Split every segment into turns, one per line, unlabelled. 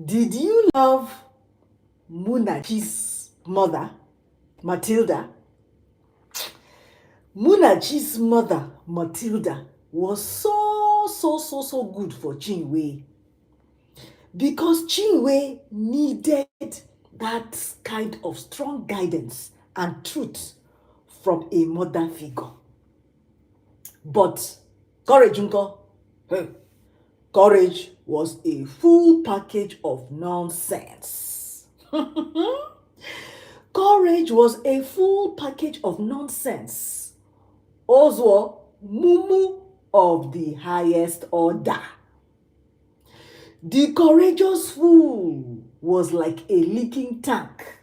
Did you love Munachi's mother, Matilda? Munachi's mother, Matilda, was so good for Chinwe because Chinwe needed that kind of strong guidance and truth from a mother figure. But courage, uncle. Hey, courage was a full package of nonsense. Courage was a full package of nonsense. Also, mumu of the highest order. The courageous fool was like a leaking tank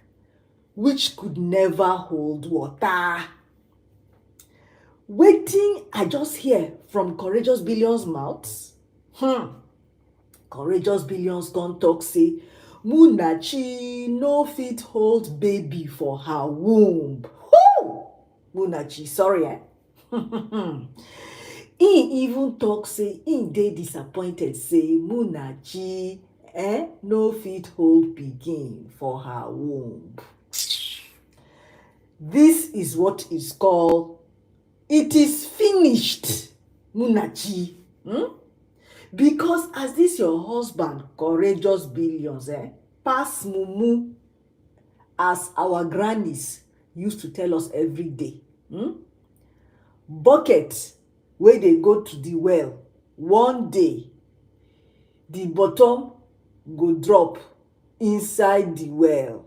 which could never hold water. Waiting, I just hear from Courageous Billion's mouth. Courageous Billions don't talk say, Munachi no fit hold baby for her womb. Whoo! Munachi, sorry He even talk say he dey disappointed say Munachi no fit hold pikin for her womb. This is what is called, it is finished, Munachi. Because as this your husband, Courageous Billions, pass mumu, as our grannies used to tell us every day. Bucket wey dey go to the well, one day the bottom go drop inside the well.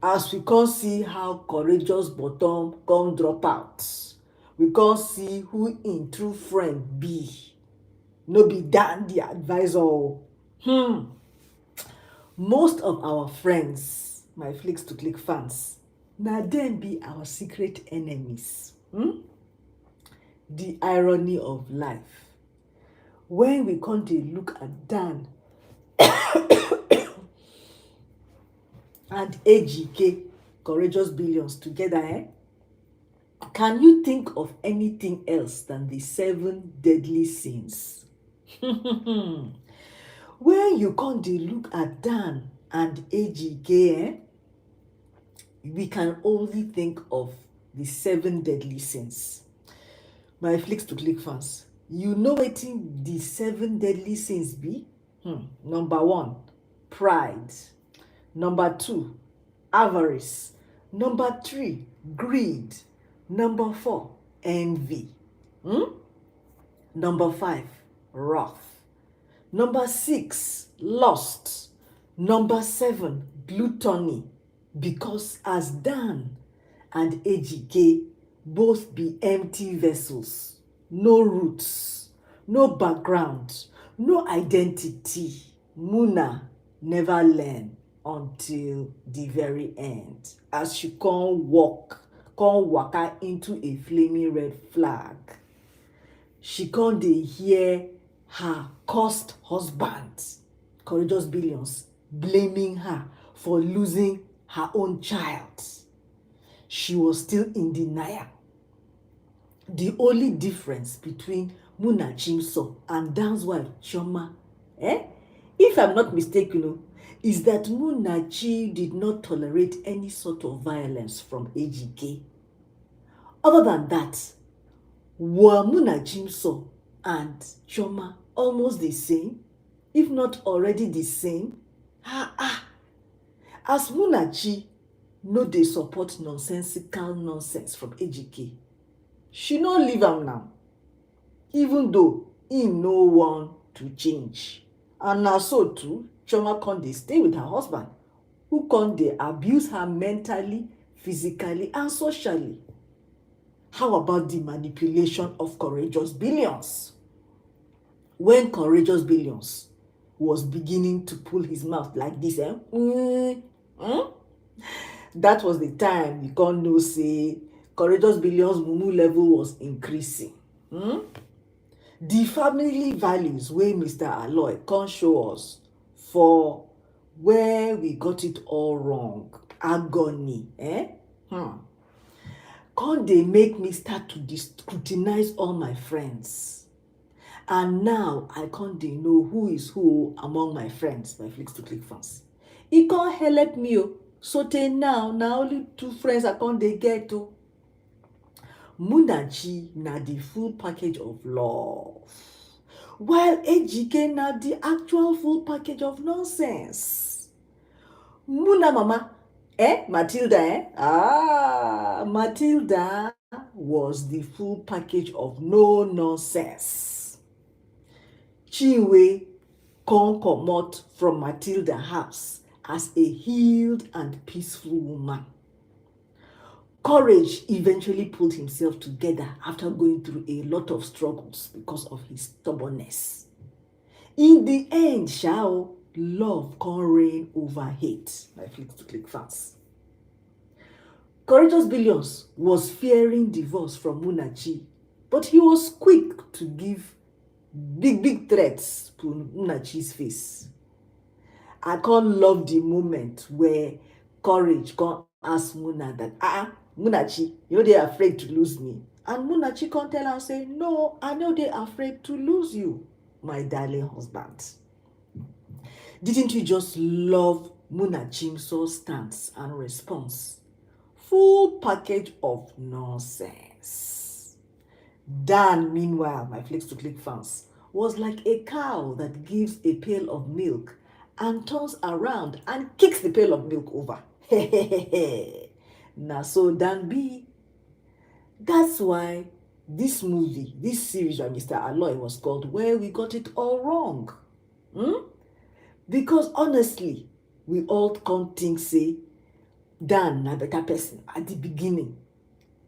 As we come see how Courageous bottom come drop out, we come see who im true friend be. No be Dan the advisor. Most of our friends, my Flicks to Click fans, na dem be our secret enemies. The irony of life. When we come to look at Dan and Ejike, Courageous Billions together, can you think of anything else than the 7 deadly sins? When you come to look at Dan and Ejike, we can only think of the 7 deadly sins. My Flicks to Click fans, you know wetin the 7 deadly sins be? Number 1, pride. Number 2, avarice. Number 3, greed. Number 4, envy. Number 5, wrath. Number 6, lust. Number 7, gluttony. Because as Dan and Ejike both be empty vessels, no roots, no background, no identity, Muna never learn until the very end. As she come waka into a flaming red flag, she come dey hear her cursed husband, Courageous Billions, blaming her for losing her own child. She was still in denial. The only difference between Munachimso and Dan's wife, Chioma, if I'm not mistaken, is that Munachi did not tolerate any sort of violence from Ejike. Other than that, were Munachimso and Chioma almost the same, if not already the same? As Munachi no dey support nonsensical nonsense from Ejike, she no leave am now, even though im no want to change. And na so too, Chioma come dey stay with her husband, who come dey abuse her mentally, physically, and socially. How about the manipulation of Courageous Billions? When Courageous Billions was beginning to pull his mouth like this, that was the time you can't know say Courageous Billions mumu level was increasing. The family values wey Mr. ALOY come show us for where we got it all wrong, agony. Come dey make me start to scrutinize all my friends And now I can't dey know who is who among my friends, my Flicks to Click fans. E can't help me o. Sotey now na only 2 friends I can't dey get o. Munachi na the full package of love, while Ejike na the actual full package of nonsense. Muna mama, Matilda, Matilda was the full package of no nonsense. Chinwe come comot from Matilda house as a healed and peaceful woman. Courage eventually pulled himself together after going through a lot of struggles because of his stubbornness. In the end, love can reign over hate, my Flicks to Click fans. Courageous Billions was fearing divorce from Munachi, but he was quick to give big threats to Munachi's face. I can't love the moment where Courage can ask Muna that, Munachi, you dey afraid to lose me? And Munachi can tell and say, no, I know they afraid to lose you, my darling husband. Didn't you just love Munachi's stance and response? Full package of nonsense. Dan, meanwhile, my Flicks to Click fans, was like a cow that gives a pail of milk and turns around and kicks the pail of milk over. Now so Dan be. That's why this series by Mr. ALOY was called Where We Got It All Wrong. Because honestly, we all can't think say Dan na better person at the beginning.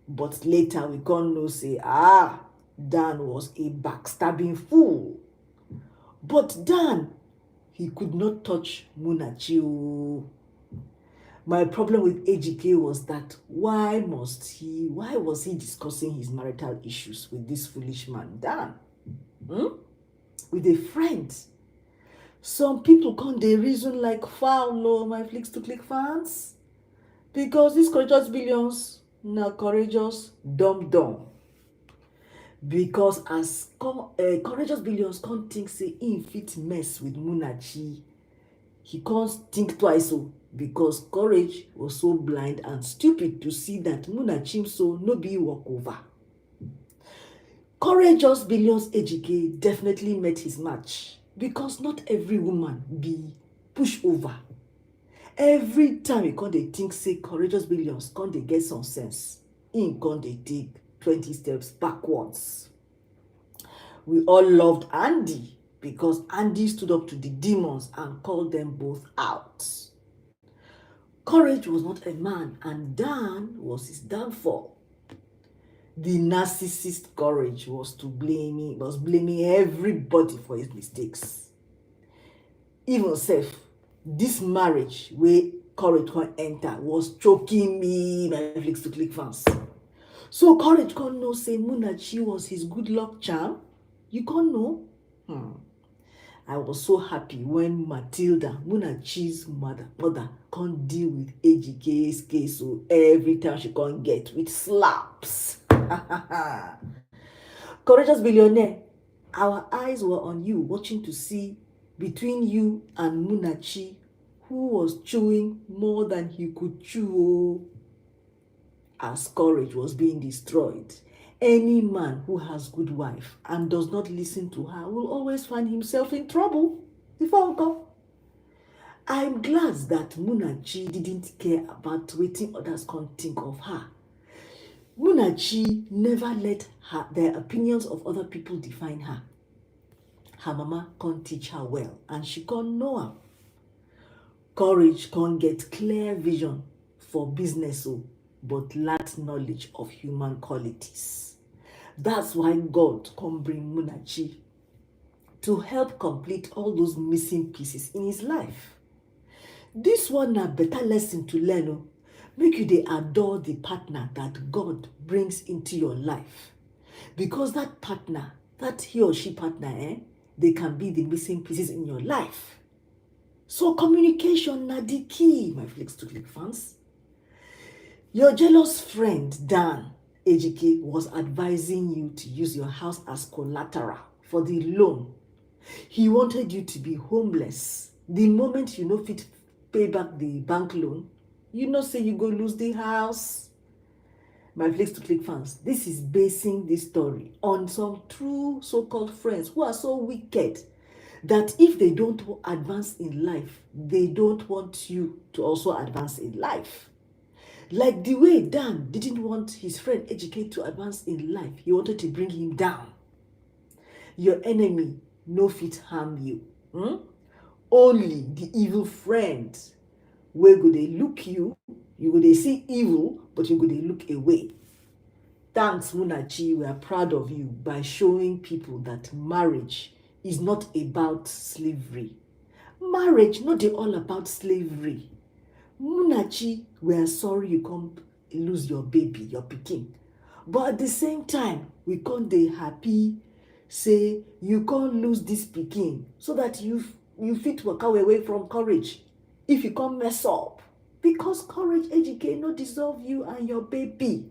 But later we can't know say, Dan was a backstabbing fool. But Dan, he could not touch Munachi. My problem with Ejike was that why was he discussing his marital issues with this foolish man, Dan? With a friend. Some people can't they reason like foul, my Flicks to Click fans. Because these Courageous Billions, na courageous dumb. Because as Courageous Billions can't think say him fit mess with Munachi, he can't think twice because Courage was so blind and stupid to see that Munachi so no be walkover. Courageous Billions Ejike definitely met his match because not every woman be pushover. Every time you can't think say Courageous Billions can't get some sense, him can't take 20 steps backwards. We all loved Andy because Andy stood up to the demons and called them both out. Courage was not a man and Dan was his downfall. The narcissist Courage was blaming everybody for his mistakes. Even self, this marriage where Courage can enter was choking me, my Flicks to Click fans. So Courage can't know say Munachi was his good luck charm. You can't know. I was so happy when Matilda, Munachi's mother, can't deal with Ejike's case, so every time she can't get with slaps. Courageous Billionaire, our eyes were on you, watching to see between you and Munachi who was chewing more than he could chew. As Courage was being destroyed, any man who has good wife and does not listen to her will always find himself in trouble. I'm glad that Munachi didn't care about waiting others can think of her. Munachi never let the opinions of other people define her. Her mama can't teach her well and she can't know her. Courage can't get clear vision for business, but lack knowledge of human qualities. That's why God can bring Munachi to help complete all those missing pieces in his life. This one a better lesson to learn. Make you dey adore the partner that God brings into your life. Because that partner, that he or she partner, they can be the missing pieces in your life. So communication na the key, my Flicks to Click fans. Your jealous friend, Dan Ejike, was advising you to use your house as collateral for the loan. He wanted you to be homeless. The moment you no fit pay back the bank loan, you know say you go lose the house. My Flicks to Click fans, this is basing this story on some true so-called friends who are so wicked that if they don't advance in life, they don't want you to also advance in life. Like the way Dan didn't want his friend Ejike to advance in life, he wanted to bring him down. Your enemy no fit harm you. Only the evil friend wey go dey look you, you go dey see evil, but you go dey look away. Thanks, Munachi, we are proud of you by showing people that marriage is not about slavery. Marriage not dey all about slavery. Munachi, we are sorry you can't lose your baby, your pikin. But at the same time, we can't dey happy say you can't lose this pikin so that you fit waka away from courage if you can't mess up. Because courage, Ejike, no deserve you and your baby.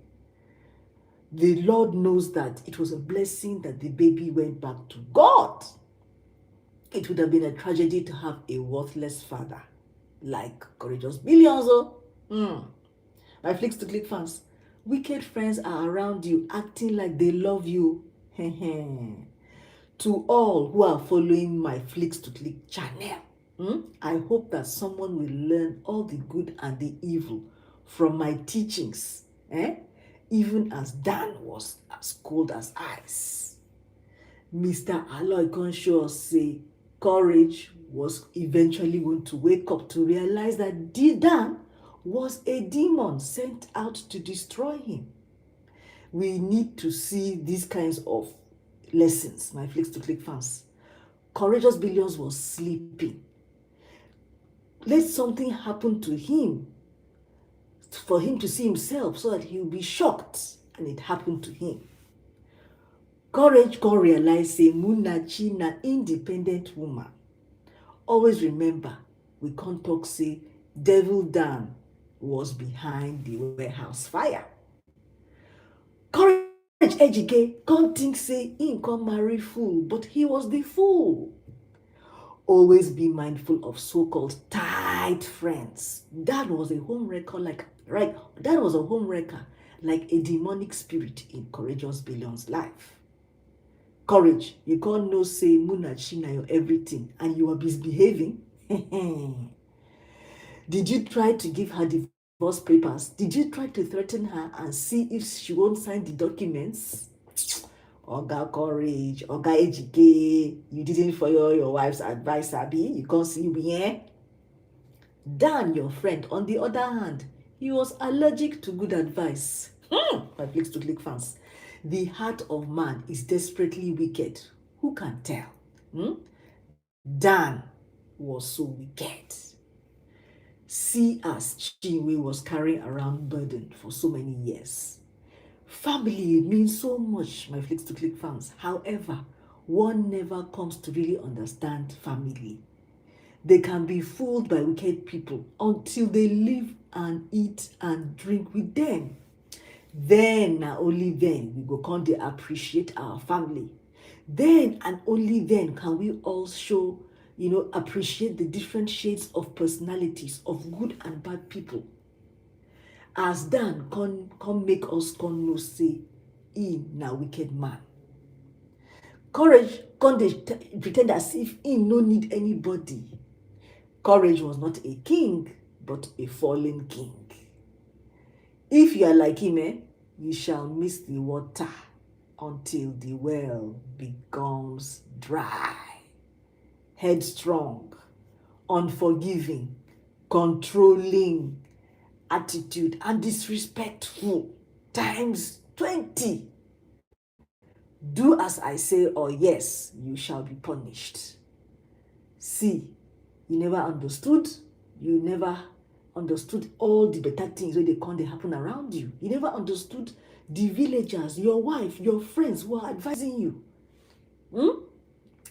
The Lord knows that it was a blessing that the baby went back to God. It would have been a tragedy to have a worthless father like Courageous Billions. My Flicks to Click fans, wicked friends are around you acting like they love you. To all who are following my Flicks to Click channel, I hope that someone will learn all the good and the evil from my teachings, even as Dan was as cold as ice. Mr. ALOY can show us say courage was eventually going to wake up to realize that Dan was a demon sent out to destroy him. We need to see these kinds of lessons, my Flicks to Click fans. Courageous Billions was sleeping. Let something happen to him for him to see himself so that he will be shocked, and it happened to him. Courage can realize say Munachi na independent woman. Always remember, we can't talk say Devil Dan was behind the warehouse fire. Courage Ejike can't think say he can marry fool, but he was the fool. Always be mindful of so-called tight friends. That was a home wrecker like a demonic spirit in Courageous Billions' life. Courage, you can't know say Munachi na your everything and you are misbehaving. Did you try to give her divorce papers? Did you try to threaten her and see if she won't sign the documents? Oga Courage, Oga Ejike, you didn't follow your wife's advice, Abi. You can't see me, Dan, your friend, on the other hand, he was allergic to good advice. My Flicks to Click fans, the heart of man is desperately wicked. Who can tell? Dan was so wicked. See as Chinwe was carrying around burden for so many years. Family means so much, my Flicks to Click fans. However, one never comes to really understand family. They can be fooled by wicked people until they live and eat and drink with them. Then and only then we go come to appreciate our family. Then and only then can we also, appreciate the different shades of personalities of good and bad people. As Dan can make us can know say he na wicked man. Courage can pretend as if he no need anybody. Courage was not a king, but a fallen king. If you are like him, you shall miss the water until the well becomes dry. Headstrong, unforgiving, controlling attitude, and disrespectful times 20. Do as I say, or yes, you shall be punished. See, you never understood. You never understood all the better things when they happen around you. You never understood the villagers, your wife, your friends who are advising you.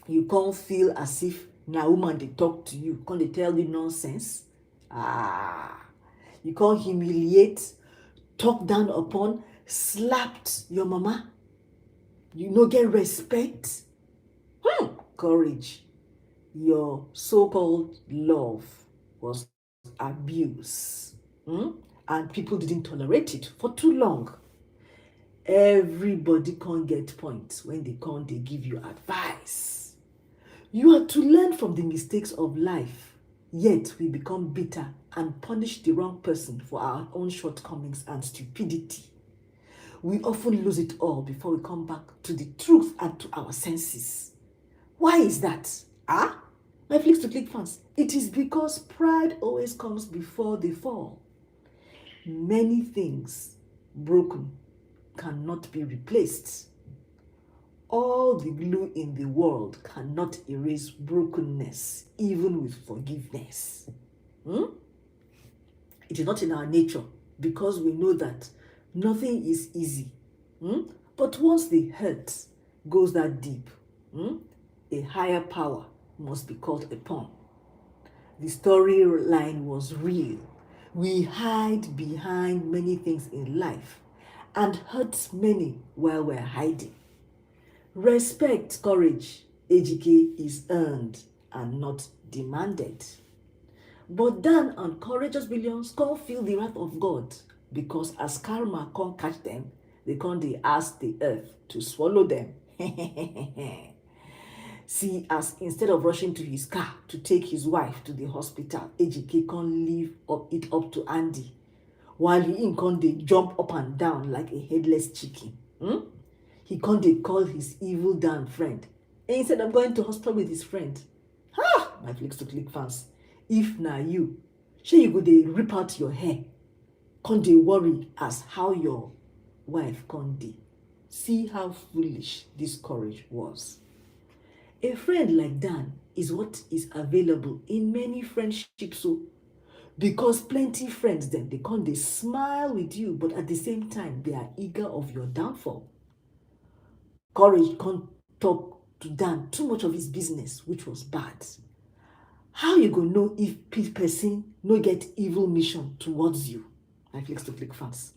You can't feel as if na woman they talk to you, can't they tell you nonsense? You can't humiliate, talk down upon, slapped your mama. You no get respect. Courage, your so-called love was abuse. And people didn't tolerate it for too long. Everybody can't get points when they give you advice. You are to learn from the mistakes of life, yet we become bitter and punish the wrong person for our own shortcomings and stupidity. We often lose it all before we come back to the truth and to our senses. Why is that? My Flicks to Click fans, it is because pride always comes before the fall. Many things broken cannot be replaced. All the glue in the world cannot erase brokenness, even with forgiveness. It is not in our nature, because we know that nothing is easy. But once the hurt goes that deep, a higher power must be called upon. The storyline was real. We hide behind many things in life and hurt many while we're hiding. Respect, courage, Ejike is earned and not demanded. But Dan and courageous billions can't feel the wrath of God, because as karma can't catch them, they can't ask the earth to swallow them. See, as instead of rushing to his car to take his wife to the hospital, Ejike can't leave it up to Andy, while he can't jump up and down like a headless chicken. He can't call his evil Dan friend, and instead of going to hospital with his friend. My Flicks to Click fans, if na you, shey you go dey rip out your hair, can't worry as how your wife can't. See how foolish this courage was. A friend like Dan is what is available in many friendships, because plenty friends then they can't smile with you, but at the same time they are eager of your downfall. Courage can't talk to Dan too much of his business, which was bad. How you go know if person no get evil mission towards you? My Flicks to Click fans.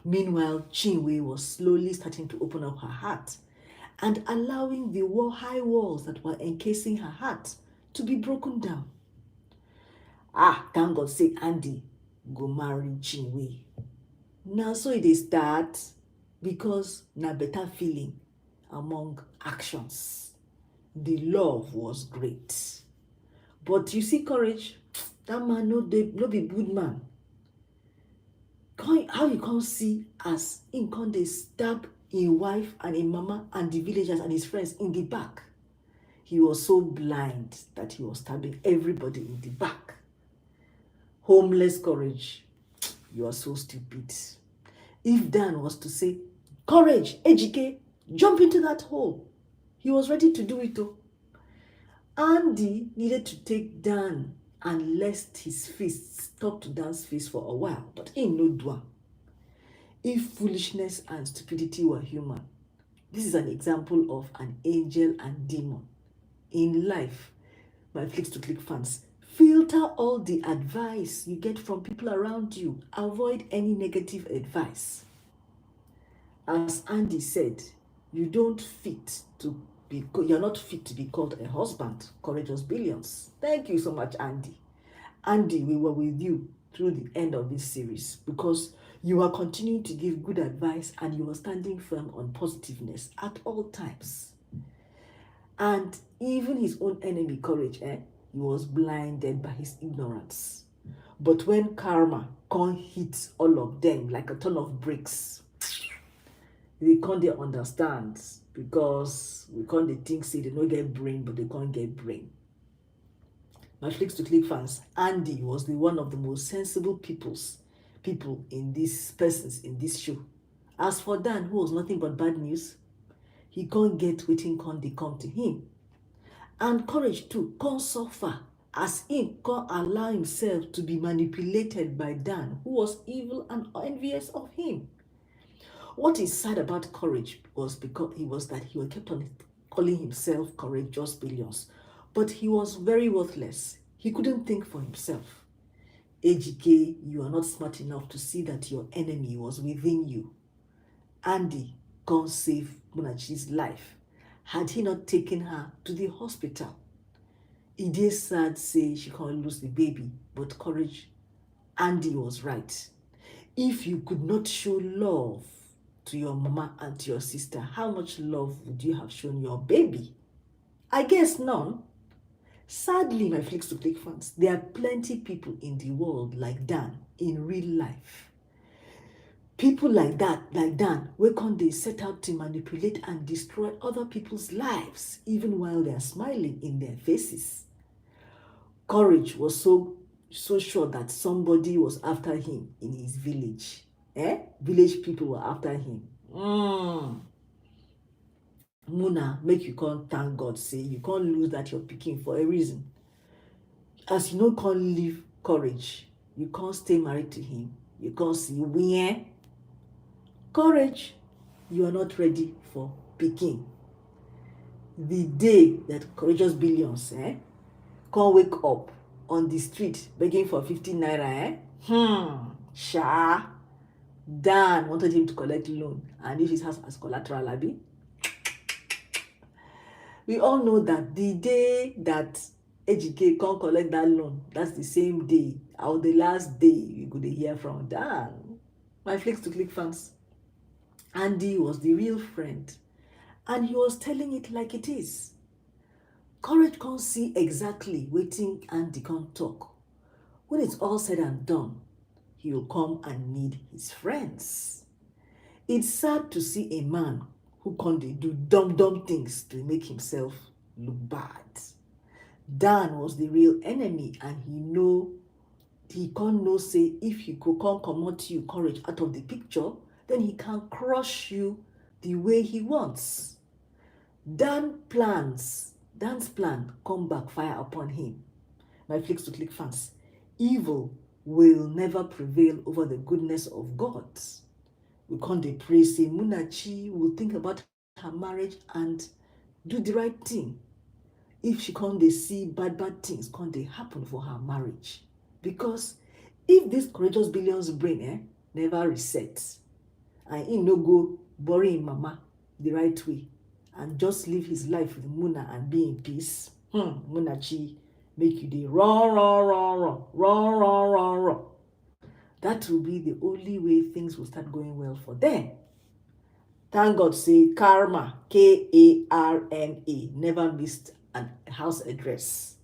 Meanwhile, Chinwe was slowly starting to open up her heart and allowing the high walls that were encasing her heart to be broken down. Thank God say Andy go marry Chinwe. Now so it start, because na better feeling among actions. The love was great. But you see, courage, that man no be good man. How you can't see as him can't stab his wife and his mama and the villagers and his friends in the back. He was so blind that he was stabbing everybody in the back. Homeless courage, you are so stupid. If Dan was to say, courage, Ejike, jump into that hole, he was ready to do it too. Andy needed to take Dan and lest his fists talk to Dan's face for a while, but he no do. If foolishness and stupidity were human, this is an example of an angel and demon. In life, my Flicks to Click fans, filter all the advice you get from people around you. Avoid any negative advice. As Andy said, you're not fit to be called a husband. Courageous billions. Thank you so much, Andy. Andy, we were with you through the end of this series, because you are continuing to give good advice and you are standing firm on positiveness at all times. And even his own enemy, courage, he was blinded by his ignorance. But when karma can't hit all of them like a ton of bricks, they can't understand, because we can't think say they don't get brain, but they can't get brain. My Flicks to Click fans, Andy was one of the most sensible people in persons in this show. As for Dan, who was nothing but bad news, he can't get waiting can't come to him. And courage too can't suffer, as he can't allow himself to be manipulated by Dan, who was evil and envious of him. What is sad about courage was because he kept on calling himself courageous billions, but he was very worthless. He couldn't think for himself. Ejike, you are not smart enough to see that your enemy was within you. Andy can't save Munachi's life, had he not taken her to the hospital. It is sad say she can't lose the baby, but courage, Andy was right. If you could not show love to your mama and to your sister, how much love would you have shown your baby? I guess none. Sadly, my Flicks to Click fans, there are plenty people in the world like Dan in real life. People like that, like Dan, where can they set out to manipulate and destroy other people's lives, even while they are smiling in their faces. Courage was so sure that somebody was after him in his village. Village people were after him. Muna, make you can't thank God, say you can't lose that you're picking for a reason. As you know, can't leave courage. You can't stay married to him. You can't see where. Courage, you are not ready for picking. The day that courageous billions can't wake up on the street begging for 15 naira, Dan wanted him to collect loan and use his house as collateral, abi. We all know that the day that Ejike can't collect that loan, that's the same day or the last day you could hear from Dan. My Flicks to Click fans, Andy was the real friend, and he was telling it like it is. Courage can't see exactly waiting Andy can't talk. When it's all said and done, he will come and need his friends. It's sad to see a man who can't do dumb things to make himself look bad. Dan was the real enemy, and he can't know say if he could come comot you courage out of the picture, then he can crush you the way he wants. Dan's plan come backfire upon him. My Flicks to Click fans, evil will never prevail over the goodness of God. We can't pray say Munachi will think about her marriage and do the right thing. If she can't see bad things can't they happen for her marriage. Because if this courageous billions brain never resets and he no go bury him mama the right way and just live his life with Muna and be in peace, Munachi make you the run. That will be the only way things will start going well for them. Thank God say karma, Karma, never missed a house address.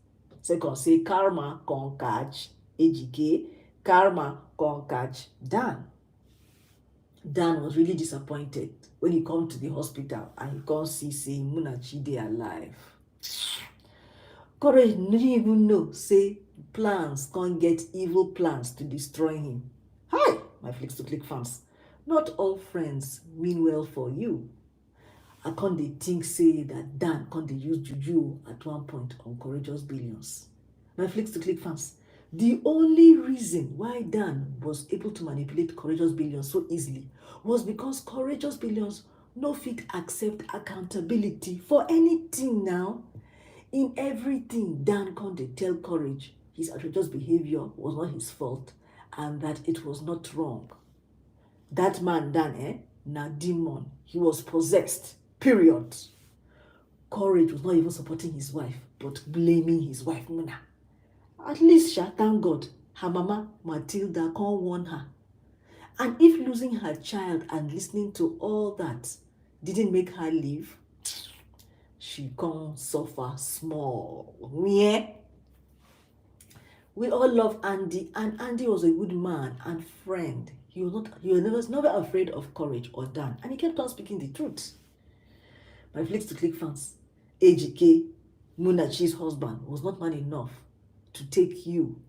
Second, say karma con catch Ejike, karma con catch Dan. Dan was really disappointed when he come to the hospital and he can't see say Munachi dey alive. Courage didn't even know say plans can't get evil plans to destroy him. Hi, my Flicks to Click fans. Not all friends mean well for you. I can't they think say that Dan can't they use juju at one point on courageous billions. My Flicks to Click fans, the only reason why Dan was able to manipulate courageous billions so easily was because courageous billions no fit accept accountability for anything now. In everything, Dan can't tell Courage his outrageous behavior was not his fault and that it was not wrong. That man, Dan, na demon. He was possessed, period. Courage was not even supporting his wife, but blaming his wife, Muna. At least, thank God, her mama, Matilda, can't warn her. And if losing her child and listening to all that didn't make her leave, she can't suffer small. Yeah? We all love Andy, and Andy was a good man and friend. He was never afraid of Courage or Dan, and he kept on speaking the truth. My Flicks to Click fans, Ejike, Munachi's husband, was not man enough to take you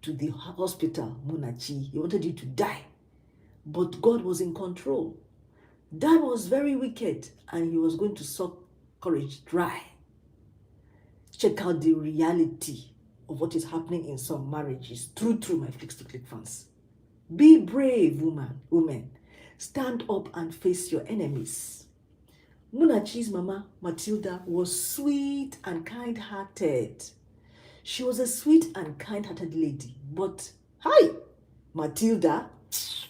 to the hospital, Munachi. He wanted you to die. But God was in control. Dan was very wicked, and he was going to suck Courage dry. Check out the reality of what is happening in some marriages. True, my Flicks to Click fans. Be brave, women. Stand up and face your enemies. Munachi's mama, Matilda, was sweet and kind-hearted. She was a sweet and kind-hearted lady. But, hi, Matilda,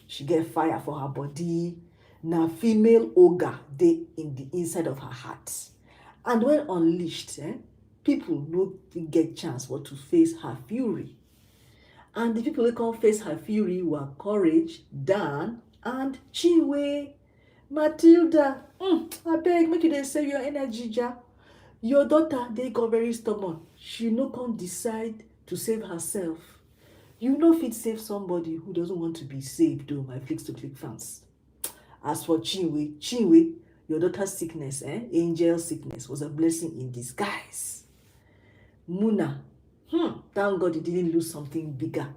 she get fire for her body. Now female ogre dey in the inside of her heart. And when unleashed, people no fit get chance but to face her fury. And the people who come face her fury were Courage, Dan, and Chinwe. Matilda, abeg make you dey save your energy, ja. Your daughter dey got very stubborn. She no come decide to save herself. You no fit save somebody who doesn't want to be saved, though, my Flicks to Click fans. As for Chinwe, your daughter's sickness, angel sickness, was a blessing in disguise. Muna, thank God you didn't lose something bigger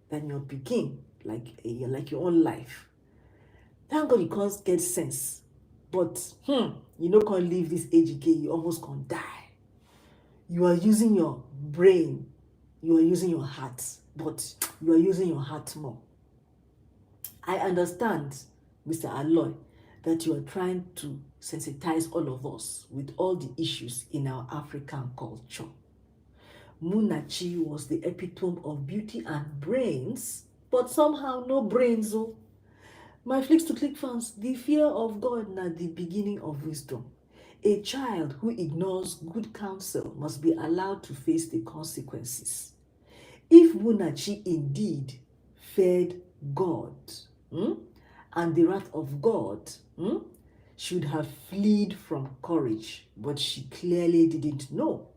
than your pikin, like your own life. Thank God you can't get sense. But you no can't leave this Ejike, you almost can't die. You are using your brain, you are using your heart, but you are using your heart more. I understand, Mr. ALOY, that you are trying to sensitize all of us with all the issues in our African culture. Munachi was the epitome of beauty and brains, but somehow no brains. Oh. My Flicks to Click fans, the fear of God na the beginning of wisdom. A child who ignores good counsel must be allowed to face the consequences. If Munachi indeed feared God, and the wrath of God, should have fled from Courage, but she clearly didn't know.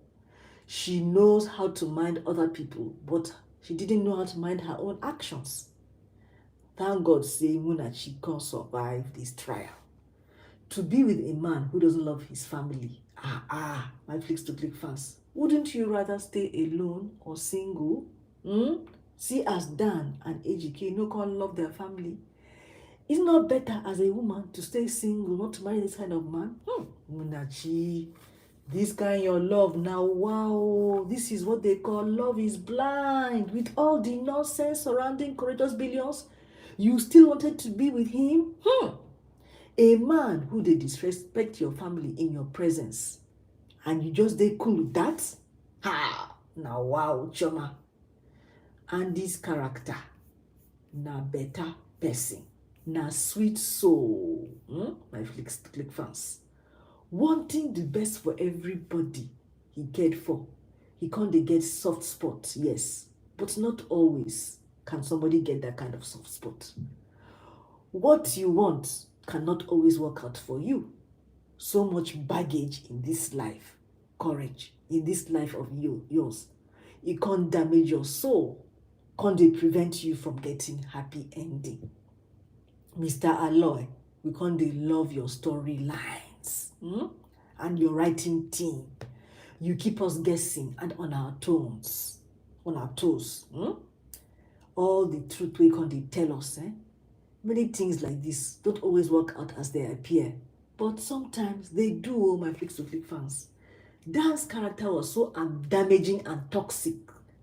She knows how to mind other people, but she didn't know how to mind her own actions. Thank God, say Munachi can survive this trial. To be with a man who doesn't love his family, my Flicks to Click fans, wouldn't you rather stay alone or single? See as Dan and Ejike no can love their family. It's not better as a woman to stay single, not to marry this kind of man? Munachi, this kind of your love now, wow, this is what they call love is blind. With all the nonsense surrounding Courageous Billions, you still wanted to be with him? A man who they disrespect your family in your presence, and you just dey cool with that? Now wow, Choma. And this character, na better person, na sweet soul, my Flicks to Click fans. Wanting the best for everybody he cared for. He can't get soft spot, yes, but not always can somebody get that kind of soft spot. What you want cannot always work out for you. So much baggage in this life, courage, in this life of yours. It can't damage your soul. Can't they prevent you from getting happy ending? Mr. ALOY, we can't they love your storylines and your writing team. You keep us guessing and on our toes. All the truth we can't they tell us. Many things like this don't always work out as they appear, but sometimes they do, my Flicks to Click fans. Dan's character was so damaging and toxic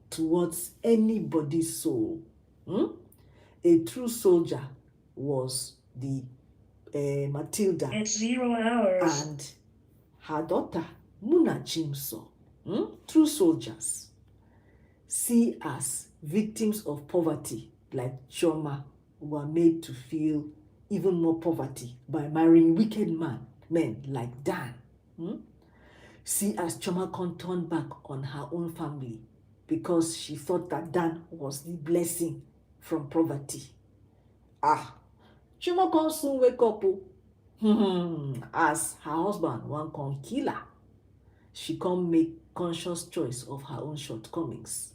towards anybody's soul. A true soldier was the Matilda.
It's 0 hours.
And her daughter, Munachi. True soldiers see as victims of poverty like Choma were made to feel even more poverty by marrying wicked men like Dan. See as Choma can turn back on her own family because she thought that Dan was the blessing from poverty. Choma can soon wake up as her husband one can kill her. She can make conscious choice of her own shortcomings.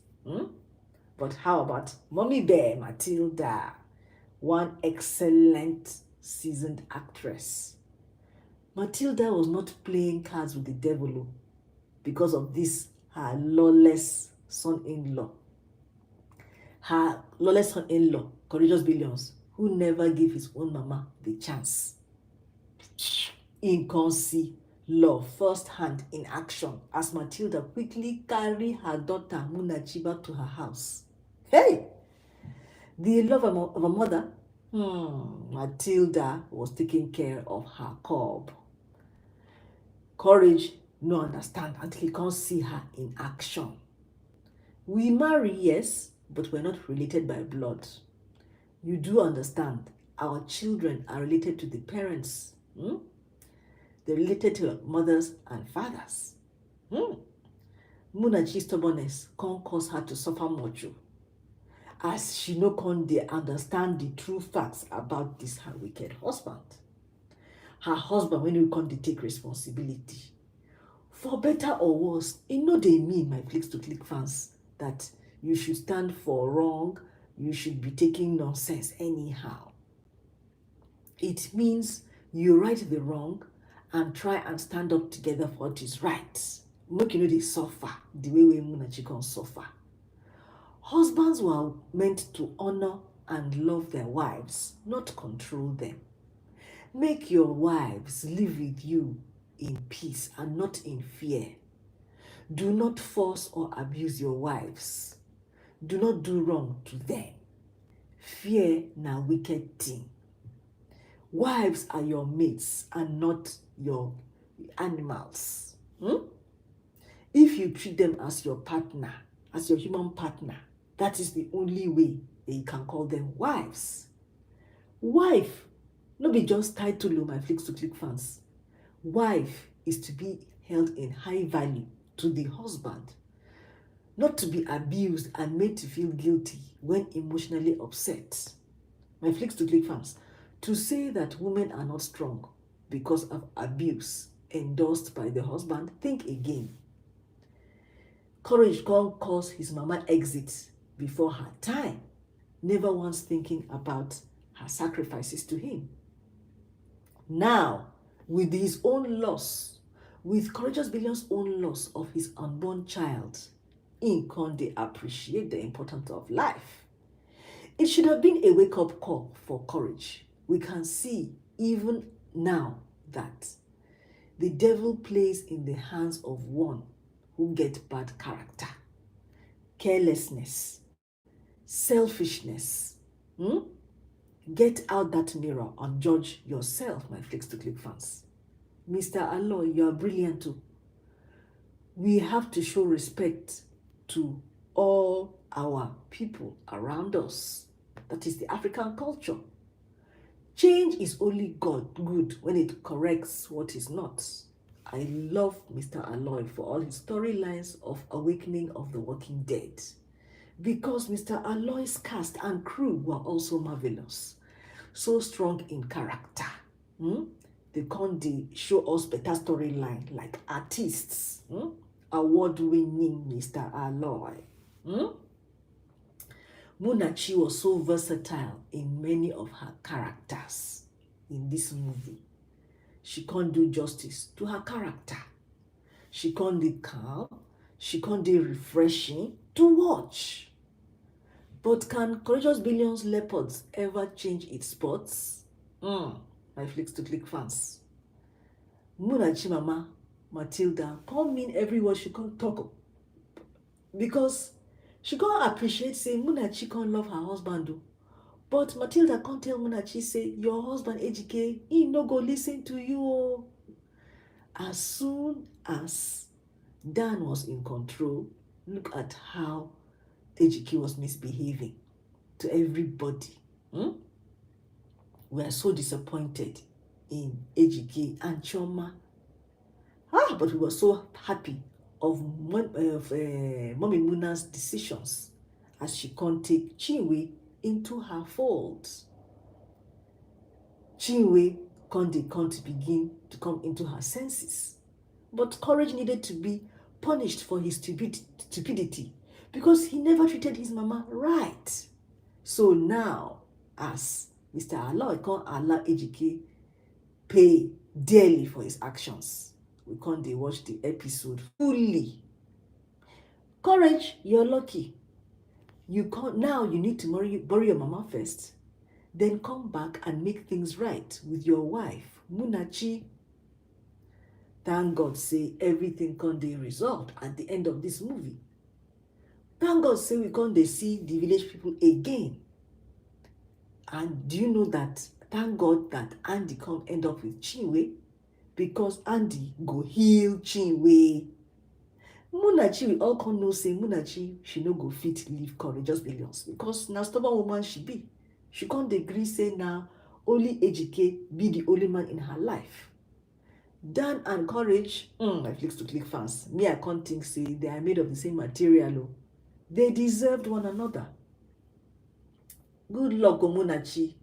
But how about Mommy Bear Matilda? One excellent seasoned actress. Matilda was not playing cards with the devil because of this, her lawless son-in-law. Her lawless son-in-law, Courageous Billions, who never gave his own mama the chance. In can see love firsthand in action as Matilda quickly carried her daughter Munachi back to her house. Hey! The love of a mother, Matilda was taking care of her cub. Courage no understand until he can't see her in action. We marry, yes, but we're not related by blood. You do understand, our children are related to the parents. They're related to mothers and fathers. Munachi's stubbornness can't cause her to suffer much, as she no con dey understand the true facts about this her wicked husband. Her husband when you come dey take responsibility. For better or worse, e no dey mean, my clicks to click fans, that you should stand for wrong, you should be taking nonsense anyhow. It means you right the wrong and try and stand up together for what is right. Make you know they suffer the way Munachi can suffer. Husbands were meant to honor and love their wives, not control them. Make your wives live with you in peace and not in fear. Do not force or abuse your wives. Do not do wrong to them. Fear na wicked thing. Wives are your mates and not your animals. If you treat them as your partner, as your human partner, that is the only way that you can call them wives. Wife, no be just title, my flicks to click fans. Wife is to be held in high value to the husband, not to be abused and made to feel guilty when emotionally upset. My flicks to click fans, to say that women are not strong because of abuse endorsed by the husband, think again. Courage can't cause his mama exit before her time, never once thinking about her sacrifices to him. Now, with his own loss, with Courageous Billion's own loss of his unborn child, he can't appreciate the importance of life. It should have been a wake-up call for Courage. We can see even now that the devil plays in the hands of one who gets bad character, carelessness, selfishness. Get out that mirror and judge yourself, my flicks to click fans. Mr. ALOY, you are brilliant too. We have to show respect to all our people around us. That is the African culture. Change is only good when it corrects what is not. I love Mr. ALOY for all his storylines of Awakening of the Walking Dead, because Mr. ALOY's cast and crew were also marvelous, so strong in character. They can't show us better storyline like artists. Award-winning Mr. ALOY. Munachi was so versatile in many of her characters in this movie. She can't do justice to her character. She can't be calm. She can't be refreshing to watch. But can Courageous Billion's leopards ever change its spots? My flicks to click fans. Munachi mama, Matilda, can't mean every word she can't talk, because she can't appreciate saying Munachi can't love her husband. But Matilda can't tell Munachi say, your husband Ejike, he no go listen to you. As soon as Dan was in control, look at how Ejike was misbehaving to everybody. We are so disappointed in Ejike and Chioma. But we were so happy of Mommy Muna's decisions as she can't take Chinwe into her fold. Chinwe can't begin to come into her senses. But Courage needed to be punished for his stupidity because he never treated his mama right. So now, as Mr. ALOY can't allow Ejike pay dearly for his actions, we can't watch the episode fully. Courage, you're lucky. You can't now. You need to bury your mama first, then come back and make things right with your wife, Munachi. Thank God, say everything can't be resolved at the end of this movie. Thank God, say we can't see the village people again. And do you know that? Thank God that Andy can't end up with Chinwe, because Andy go heal Chinwe. Munachi, we all can know say Munachi, she no go fit leave Courageous Billions, because now stubborn woman she be. She can't agree say now only Ejike be the only man in her life. Dan and Courage, my flicks to click fans. Me, I can't think say they are made of the same material. Oh. They deserved one another. Good luck, Omunachi,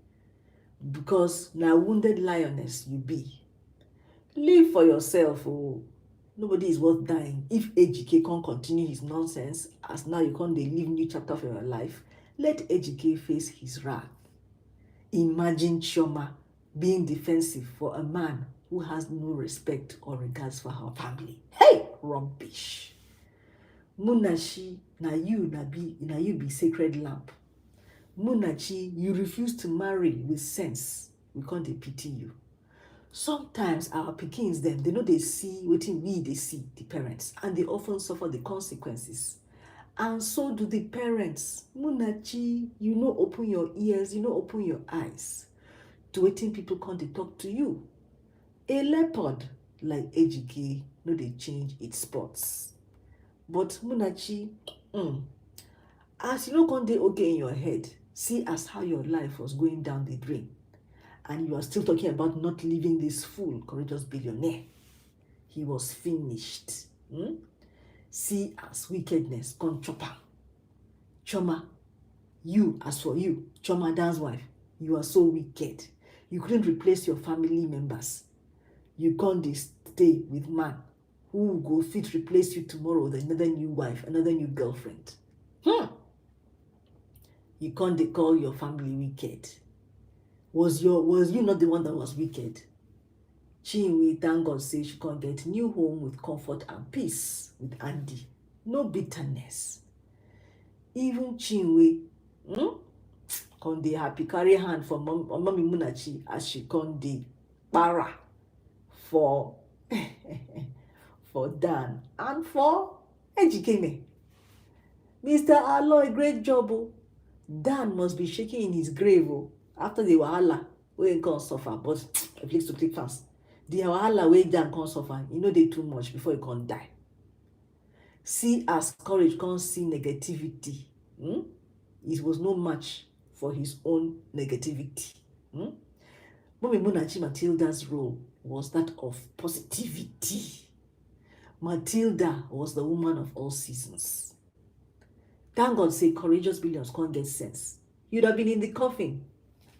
because na wounded lioness you be. Live for yourself, oh. Nobody is worth dying. If Ejike can't continue his nonsense, as now you can't live new chapter for your life, let Ejike face his wrath. Imagine Chioma being defensive for a man who has no respect or regards for her family. Hey, rubbish. Munachi, na you be sacred lamp. Munachi, you refuse to marry with sense. We can't pity you. Sometimes our pikins them, they know they see wetin we they see, the parents, and they often suffer the consequences. And so do the parents. Munachi, you know open your ears, you know open your eyes to wetin people come they talk to you. A leopard like Ejike no they change its spots. But Munachi, as you know come they okay in your head, see as how your life was going down the drain. And you are still talking about not leaving this fool, courageous billionaire. He was finished. See as wickedness gone chopper. Chioma, you, as for you, Chioma Dan's wife, you are so wicked. You couldn't replace your family members. You can't stay with man who will go fit replace you tomorrow with another new wife, another new girlfriend. You can't call your family wicked. Was you not the one that was wicked? Chinwe, thank God, say she can't get new home with comfort and peace with Andy. No bitterness. Even Chinwe, can dey happy carry hand for mommy Munachi as she can dey para for for Dan and for Ejike. Mr. ALOY, great job. Dan must be shaking in his grave after the wahala wey come suffer, but please to click fast. The wahala wey Dan come suffer, they too much before he can die. See as courage can't see negativity. It was no match for his own negativity. Mommy Munachi Matilda's role was that of positivity. Matilda was the woman of all seasons. Thank God say courageous billions can't get sense. You'd have been in the coffin.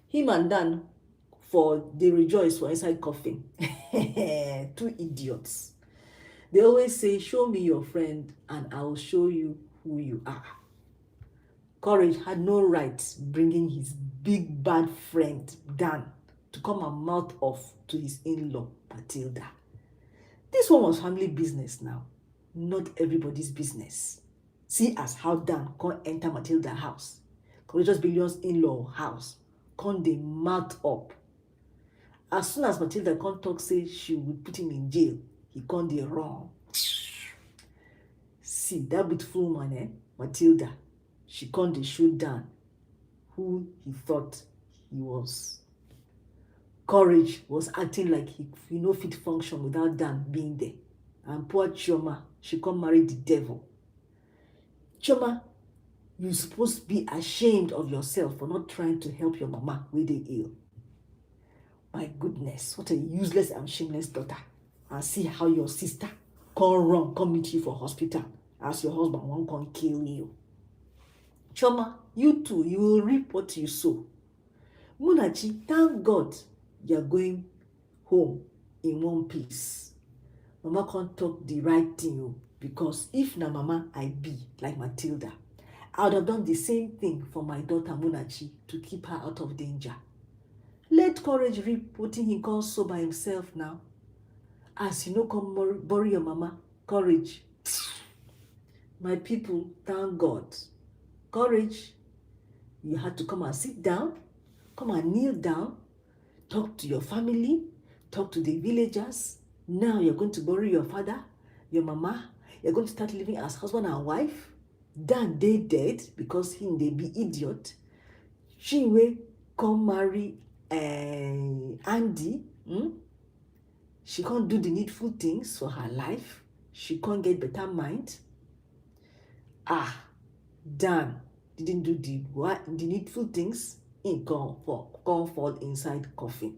Him and Dan for they rejoice for inside coffin. Two idiots. They always say, show me your friend and I will show you who you are. Courage had no right bringing his big bad friend Dan to come and mouth off to his in-law Matilda. This one was family business now, not everybody's business. See as how Dan can't enter Matilda's house, courageous billions in-law house, can't they mouth up. As soon as Matilda can't talk, say she would put him in jail, he can't dey wrong. See that beautiful woman, Matilda, she can't dey shoot down who he thought he was. Courage was acting like he no fit function without Dan being there. And poor Chioma, she can't marry the devil. Chioma, you're supposed to be ashamed of yourself for not trying to help your mama when they ill. My goodness, what a useless and shameless daughter. And see how your sister come meet you for hospital as your husband won't come kill you. Chioma, you too, you will reap what you sow. Munachi, thank God you're going home in one piece. Mama can't talk the right thing, because if na mama I be like Matilda, I would have done the same thing for my daughter Munachi to keep her out of danger. Let courage reap what he can sow by himself now. As you know, come bury your mama. Courage. My people, thank God. Courage. You had to come and sit down. Come and kneel down. Talk to your family. Talk to the villagers. Now you're going to bury your father, your mama. You're going to start living as husband and wife. Dan they dead because him they be idiot. Chinwe come marry Andy. She can't do the needful things for her life. She can't get better mind. Dan didn't do the needful things. He can't fall inside coffin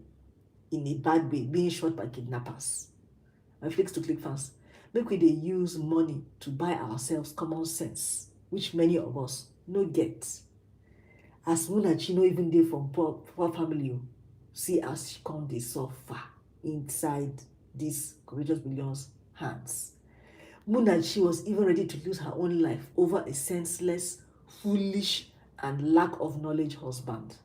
in a bad way, being shot by kidnappers. My Flicks to Click fans, make we dey use money to buy ourselves common sense, which many of us no get. As Munachi no even dey from poor family o, see as she come dey suffer inside dis courageous billions hands. Munachi was even ready to lose her own life over a senseless, foolish, and lack of knowledge husband.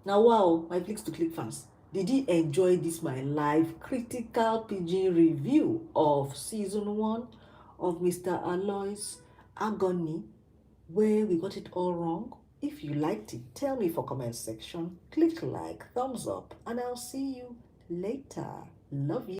Now, wow, my Flicks to Click fans, did you enjoy this my live critical pidgin review of season 1 of Mr. ALOY's Agony, where we got it all wrong? If you liked it, tell me for comment section. Click like, thumbs up, and I'll see you later. Love you.